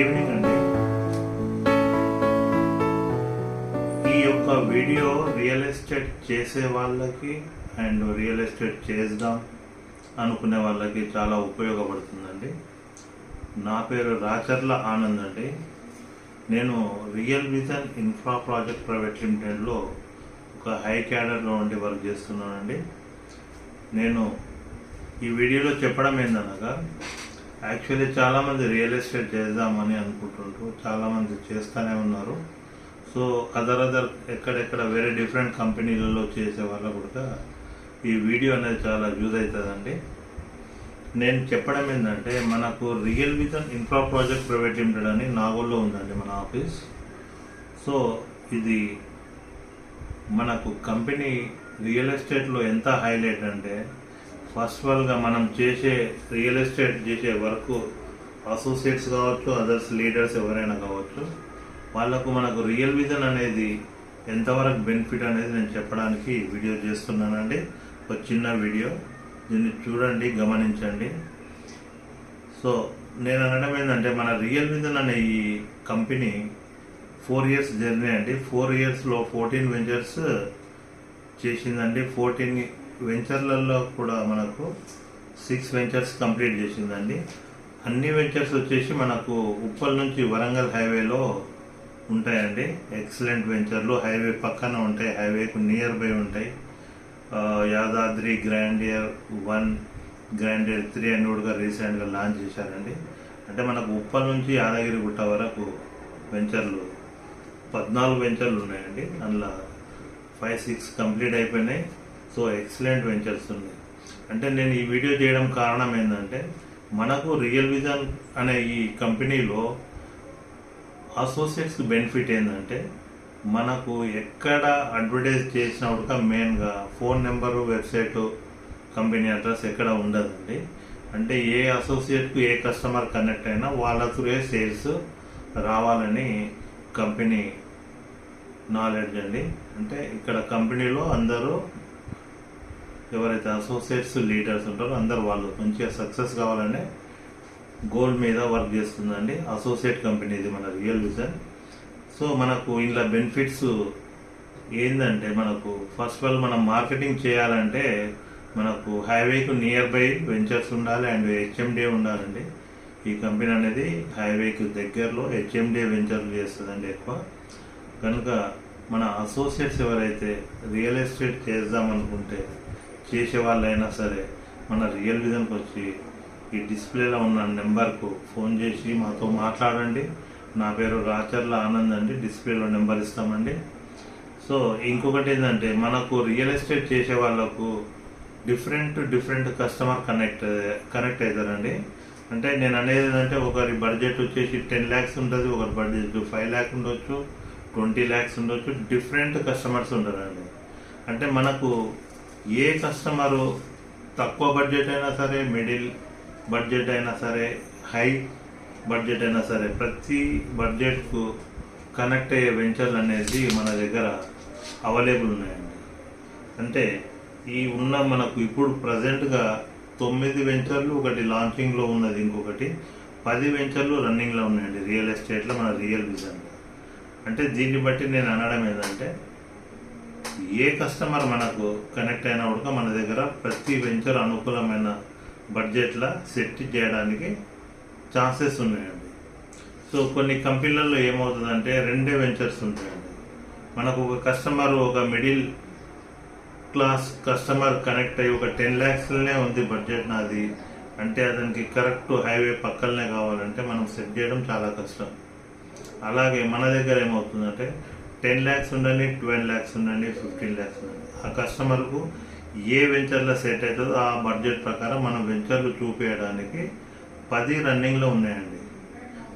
Evening అండి. ఈ యొక్క వీడియో రియల్ ఎస్టేట్ చేసే వాళ్ళకి అండ్ రియల్ ఎస్టేట్ చేద్దాం అనుకునే వాళ్ళకి చాలా ఉపయోగపడుతుందండి. నా పేరు రాచర్ల ఆనంద్ అండి. నేను real vision infra project private లిమిటెడ్లో ఒక హై క్యాడర్లో ఉండి వర్క్ చేస్తున్నానండి. నేను ఈ వీడియోలో చెప్పడం ఏందనగా, యాక్చువల్లీ చాలామంది రియల్ ఎస్టేట్ చేద్దామని అనుకుంటుంటారు, చాలామంది చేస్తూనే ఉన్నారు. సో అదర్ ఎక్కడెక్కడ వేరే డిఫరెంట్ కంపెనీలలో చేసే వాళ్ళకు కూడా ఈ వీడియో అనేది చాలా యూజ్ అవుతుందండి. నేను చెప్పడం ఏంటంటే, మనకు real vision infra project private limited అని నాగోల్లో ఉందండి మన ఆఫీస్. సో ఇది మనకు కంపెనీ రియల్ ఎస్టేట్లో ఎంత హైలైట్ అంటే, ఫస్ట్ ఆల్గా మనం చేసే రియల్ ఎస్టేట్ చేసే వర్క్ అసోసియేట్స్ కావచ్చు, అదర్స్ లీడర్స్ ఎవరైనా కావచ్చు, వాళ్ళకు మనకు రియల్ విజన్ అనేది ఎంతవరకు బెనిఫిట్ అనేది నేను చెప్పడానికి వీడియో చేస్తున్నానండి. ఒక చిన్న వీడియో, దీన్ని చూడండి, గమనించండి. సో నేను అనడం ఏంటంటే, మన రియల్ విజన్ అనే ఈ కంపెనీ 4 years జర్నీ అండి. 4 yearsలో 14 వెంచర్స్ చేసిందండి. 14 వెంచర్లలో కూడా మనకు 6 వెంచర్స్ కంప్లీట్ చేసిందండి. అన్ని వెంచర్స్ వచ్చేసి మనకు ఉప్పల్ నుంచి వరంగల్ హైవేలో ఉంటాయండి. ఎక్సలెంట్ వెంచర్లు, హైవే పక్కన ఉంటాయి, హైవేకు నియర్ బై ఉంటాయి. యాదాద్రి గ్రాండియర్ 1, గ్రాండియర్ 3 అని కూడా రీసెంట్గా లాంచ్ చేశారండి. అంటే మనకు ఉప్పల్ నుంచి యాదగిరిగుట్ట వరకు వెంచర్లు 14 వెంచర్లు ఉన్నాయండి. అందులో 5-6 కంప్లీట్ అయిపోయినాయి. సో ఎక్సలెంట్ వెంచర్స్ ఉన్నాయి. అంటే నేను ఈ వీడియో చేయడం కారణం ఏంటంటే, మనకు రియల్ విజన్ అనే ఈ కంపెనీలో అసోసియేట్స్కి బెనిఫిట్ ఏంటంటే, మనకు ఎక్కడ అడ్వర్టైజ్ చేసినప్పుడు మెయిన్గా phone number, website, company address ఎక్కడ ఉండదండి. అంటే ఏ అసోసియేట్కు ఏ కస్టమర్ కనెక్ట్ అయినా వాళ్ళ త్రూ సేల్స్ రావాలని కంపెనీ నాలెడ్జ్ అండి. అంటే ఇక్కడ కంపెనీలో అందరూ ఎవరైతే అసోసియేట్స్ లీడర్స్ ఉంటారో అందరు వాళ్ళు మంచిగా సక్సెస్ కావాలనే గోల్ మీద వర్క్ చేస్తుందండి. అసోసియేట్ కంపెనీ ఇది మన రియల్ విజన్. సో మనకు ఇలా బెనిఫిట్స్ ఏంటంటే, మనకు ఫస్ట్ ఆఫ్ ఆల్ మనం మార్కెటింగ్ చేయాలంటే మనకు హైవేకు నియర్ బై వెంచర్స్ ఉండాలి అండ్ హెచ్ఎండి ఉండాలండి. ఈ కంపెనీ అనేది హైవేకు దగ్గరలో హెచ్ఎండి వెంచర్లు చేస్తుందండి ఎక్కువ. కనుక మన అసోసియేట్స్ ఎవరైతే రియల్ ఎస్టేట్ చేద్దామనుకుంటే చేసే వాళ్ళైనా సరే మన రియల్ విజన్కి వచ్చి ఈ డిస్ప్లేలో ఉన్న నెంబర్కు ఫోన్ చేసి మాతో మాట్లాడండి. నా పేరు రాచర్ల ఆనంద్ అండి. డిస్ప్లేలో నెంబర్ ఇస్తామండి. సో ఇంకొకటి ఏంటంటే, మనకు రియల్ ఎస్టేట్ చేసే వాళ్ళకు డిఫరెంట్ కస్టమర్ కనెక్ట్ అవుతారండి. అంటే నేను అనేది ఏంటంటే, ఒకరి బడ్జెట్ వచ్చేసి 10 lakhs ఉంటుంది, ఒకరి బడ్జెట్ 5 lakhs ఉండొచ్చు, 20 lakhs ఉండొచ్చు. డిఫరెంట్ కస్టమర్స్ ఉంటారండి. అంటే మనకు ఏ కస్టమరు తక్కువ బడ్జెట్ అయినా సరే, మిడిల్ బడ్జెట్ అయినా సరే, హై బడ్జెట్ అయినా సరే, ప్రతి బడ్జెట్కు కనెక్ట్ అయ్యే వెంచర్లు అనేది మన దగ్గర అవైలబుల్ ఉన్నాయండి. అంటే ఈ ఉన్న మనకు ఇప్పుడు ప్రజెంట్గా 9 వెంచర్లు, ఒకటి లాంచింగ్లో ఉన్నది, ఇంకొకటి 10 వెంచర్లు రన్నింగ్లో ఉన్నాయండి రియల్ ఎస్టేట్లో మన రియల్ విజన్. అంటే దీన్ని బట్టి నేను అనడం ఏంటంటే, ఏ కస్టమర్ మనకు కనెక్ట్ అయినా కూడా మన దగ్గర ప్రతి వెంచర్ అనుకూలమైన బడ్జెట్లో సెట్ చేయడానికి ఛాన్సెస్ ఉన్నాయండి. సో కొన్ని కంపెనీలలో ఏమవుతుందంటే 2 వెంచర్స్ ఉంటాయండి. మనకు ఒక కస్టమర్, ఒక మిడిల్ క్లాస్ కస్టమర్ కనెక్ట్ అయ్యి ఒక 10 lakhsలోనే ఉంది బడ్జెట్ నాది అంటే, అతనికి కరెక్ట్ హైవే పక్కనే కావాలంటే మనం సెట్ చేయడం చాలా కష్టం. అలాగే మన దగ్గర ఏమవుతుందంటే 10 lakhs ఉండండి, 12 lakhs ఉండండి, 15 lakhs ఉండండి, ఆ కస్టమర్కు ఏ వెంచర్లో సెట్ అవుతుందో ఆ బడ్జెట్ ప్రకారం మనం వెంచర్లు చూపించడానికి 10 రన్నింగ్లో ఉన్నాయండి.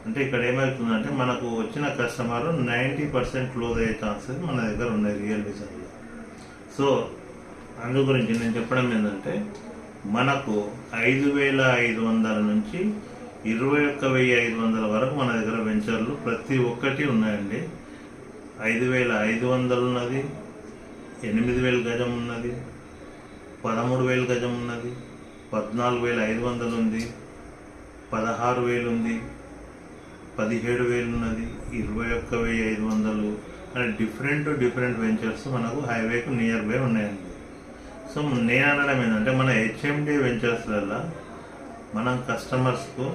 అంటే ఇక్కడ ఏమవుతుందంటే, మనకు వచ్చిన కస్టమర్ 90% క్లోజ్ అయ్యే ఛాన్సెస్ మన దగ్గర ఉన్నాయి రియల్ విజన్లో. సో అందు గురించి నేను చెప్పడం ఏంటంటే, మనకు 5,500 నుంచి 21,500 వరకు మన దగ్గర వెంచర్లు ప్రతి ఒక్కటి ఉన్నాయండి. 5,500 ఉన్నది, 8,000 గజం ఉన్నది, 13,000 గజం ఉన్నది, 14,500 ఉంది, 16,000 ఉంది, 17,000 ఉన్నది, 21,500 అని డిఫరెంట్ వెంచర్స్ మనకు హైవేకు నియర్ బై ఉన్నాయండి. సో నేను అనడం ఏంటంటే మన హెచ్ఎండి వెంచర్స్లలో మనం కస్టమర్స్కు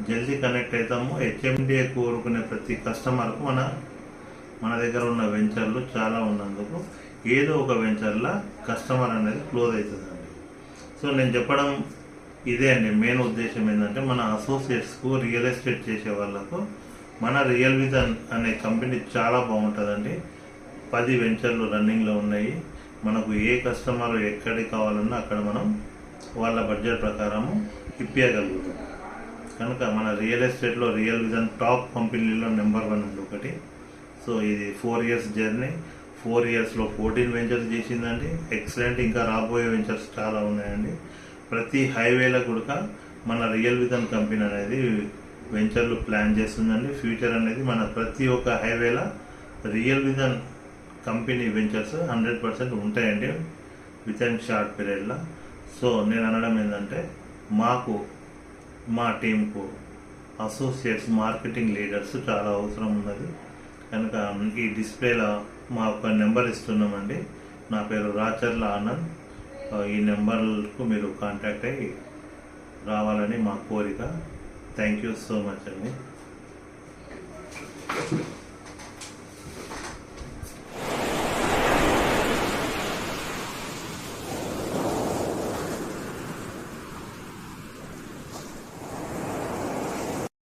జల్దీ కనెక్ట్ అవుతాము. హెచ్ఎండిఏ కోరుకునే ప్రతి కస్టమర్కు మన దగ్గర ఉన్న వెంచర్లు చాలా ఉన్నందుకు ఏదో ఒక వెంచర్లో కస్టమర్ అనేది క్లోజ్ అవుతుందండి. సో నేను చెప్పడం ఇదే అండి, మెయిన్ ఉద్దేశం ఏంటంటే మన అసోసియేట్స్కు రియల్ ఎస్టేట్ చేసే వాళ్ళకు మన రియల్ విజ్ అనే కంపెనీ చాలా బాగుంటుందండి. 10 వెంచర్లు రన్నింగ్లో ఉన్నాయి. మనకు ఏ కస్టమర్ ఎక్కడికి కావాలన్నా అక్కడ మనం వాళ్ళ బడ్జెట్ ప్రకారము ఇప్పించగలుగుతాం. కనుక మన రియల్ ఎస్టేట్లో రియల్ విజన్ టాప్ కంపెనీలో నెంబర్ 1 అండి ఒకటి. సో ఇది 4 ఇయర్స్ జర్నీ, 4 ఇయర్స్లో 14 వెంచర్స్ చేసిందండి. ఎక్సలెంట్. ఇంకా రాబోయే వెంచర్స్ చాలా ఉన్నాయండి. ప్రతి హైవేలో కూడా మన రియల్ విజన్ కంపెనీ అనేది వెంచర్లు ప్లాన్ చేస్తుందండి. ఫ్యూచర్ అనేది మన ప్రతి ఒక్క హైవేలో రియల్ విజన్ కంపెనీ వెంచర్స్ 100% ఉంటాయండి విత్ ఇన్ షార్ట్ పీరియడ్లో. సో నేను అనడం ఏంటంటే మా టీంకు అసోసియేట్స్, మార్కెటింగ్ లీడర్స్ చాలా అవసరం ఉన్నది. కనుక ఈ డిస్ప్లేలో మా ఒక నెంబర్ ఇస్తున్నామండి. నా పేరు రాచర్ల ఆనంద్. ఈ నెంబర్కు మీరు కాంటాక్ట్ అయ్యి రావాలని మా కోరిక. థ్యాంక్ యూ సో మచ్ అండి.